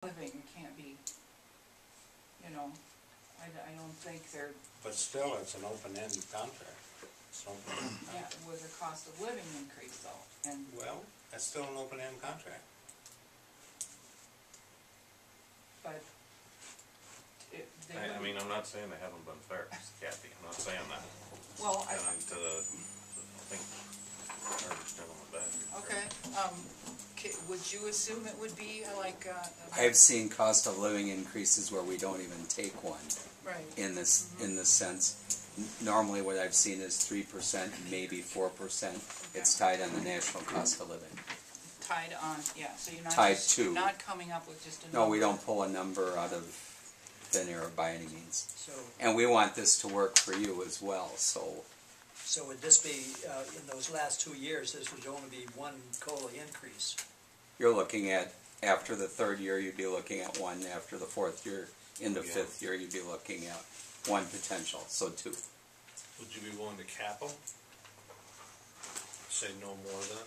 living, it can't be, you know, I don't think they're, But still, it's an open-ended contract. It's an open-ended yeah, contract. with a cost of living increase though, and, Well, that's still an open-ended contract. but it, they I wouldn't- mean, I'm not saying they haven't been fair, Kathy, I'm not saying that. well, I think, Harvard's gentleman back here. okay, would you assume it would be like, I've seen cost of living increases where we don't even take one right, in this sense. Normally what I've seen is 3%, maybe 4%. It's tied on the national cost of living. tied on, yeah, so you're not Tied just, to. you're not coming up with just a number. No, we don't pull a number out of thin air by any means. So, And we want this to work for you as well, so so would this be, in those last 2 years, this would only be one COLA increase? you're looking at, after the third year, you'd be looking at one. After the fourth year, into fifth year, you'd be looking at one potential, so two. Would you be willing to cap them? Say no more than?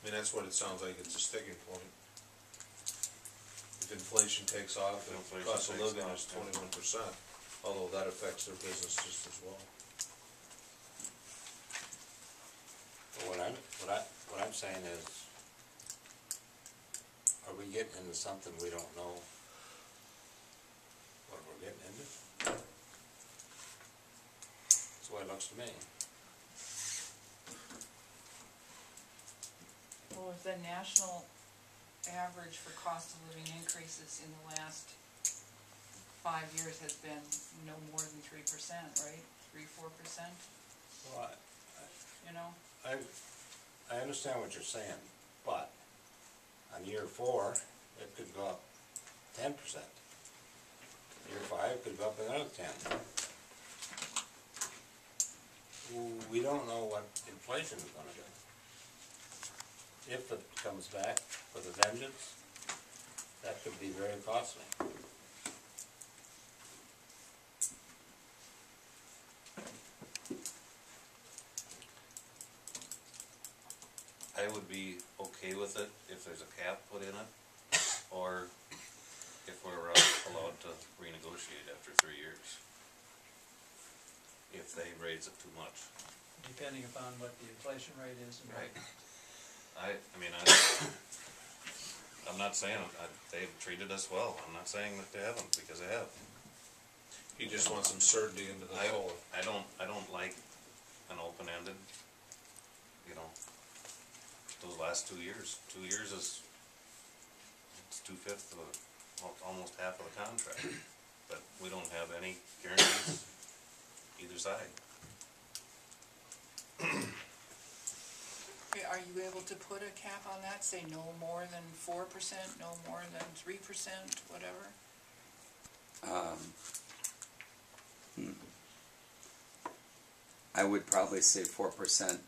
I mean, that's what it sounds like, it's a sticking point. If inflation takes off, and Inflation cost of takes living off, is 21%, although that affects their business just as well. But what I'm saying is, are we getting into something we don't know what we're getting into? That's the way it looks to me. Well, if the national average for cost of living increases in the last 5 years has been no more than 3%, right? 3-4%, Well, you know? I understand what you're saying, but on year 4, it could go up 10%. Year 5 could go up another 10. We don't know what inflation is going to do. If it comes back with a vengeance, that could be very costly. I would be okay with it if there's a cap put in it, or if we're allowed to renegotiate after 3 years. If they raise it too much. Depending upon what the inflation rate is. And Right. I mean, I'm not saying they've treated us well. I'm not saying that they haven't, because they have. He just wants some certainty into the COLA. I don't like an open-ended, you know, those last 2 years. 2 years is, it's 2/5 of, almost half of the contract. But we don't have any guarantees either side. Okay, are you able to put a cap on that, say no more than 4%, no more than 3%, whatever? I would probably say 4%.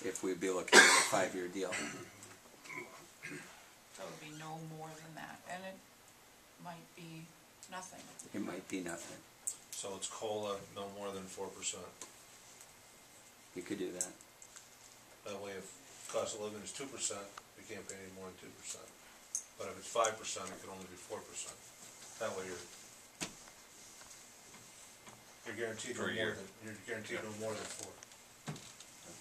If we'd be looking at a 5-year deal. So it would be no more than that, and it might be nothing. It might be nothing. So it's COLA no more than 4%. You could do that. That way, if cost of living is 2%, we can't pay any more than 2%. But if it's 5%, it can only be 4%. That way, you're guaranteed no Per more year. than, you're guaranteed no more than 4.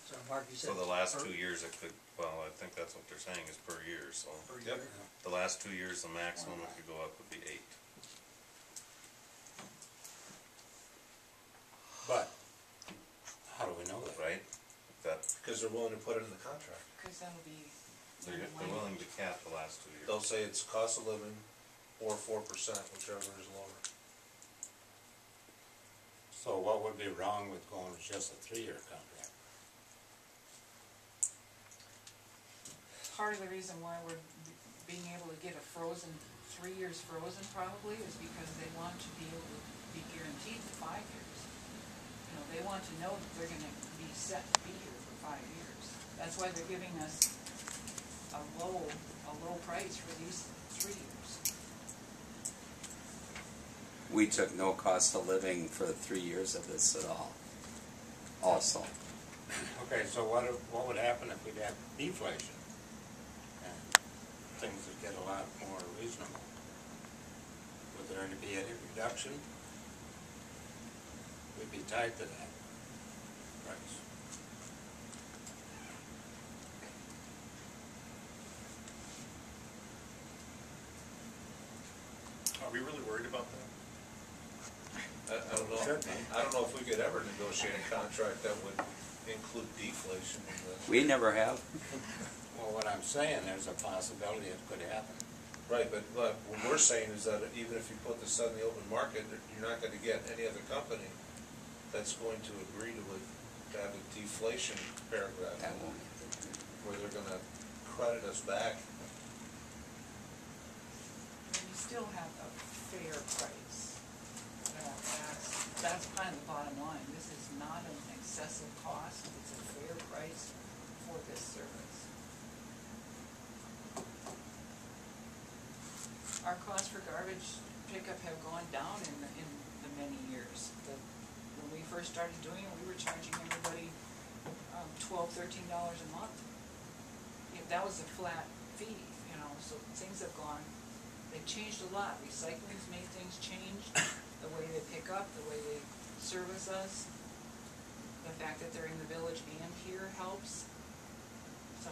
So Mark, you said. So the last per- 2 years it could, well, I think that's what they're saying is per year, so. per Yep. year? The last 2 years, the maximum it could go up would be 8. But how do we know that? Right? That, Because they're willing to put it in the contract. Because that'll be. they're willing to cap the last 2 years. They'll say it's cost of living or 4%, whichever is lower. So what would be wrong with going with just a 3-year contract? Part of the reason why we're being able to get a frozen, 3 years frozen probably, is because they want to be able to be guaranteed the 5 years. You know, they want to know that they're gonna be set to be here for 5 years. That's why they're giving us a low price for these 3 years. We took no cost of living for the 3 years of this at all. Also. Okay, so what would happen if we'd have deflation? And things would get a lot more reasonable. Would there be any reduction? We'd be tied to that price. Are we really worried about that? I don't know, Should be. I don't know if we could ever negotiate a contract that would include deflation in this. We never have. Well, what I'm saying, there's a possibility it could happen. Right, but what we're saying is that even if you put this on the open market, you're not gonna get any other company that's going to agree to have a deflation paragraph That won't. where they're gonna credit us back. And you still have a fair price. That's kind of the bottom line. This is not an excessive cost, it's a fair price for this service. Our costs for garbage pickup have gone down in the many years. When we first started doing it, we were charging everybody $12, $13 a month. That was a flat fee, you know, so things have gone, they've changed a lot. Recycling's made things change, the way they pick up, the way they service us. The fact that they're in the village and here helps. So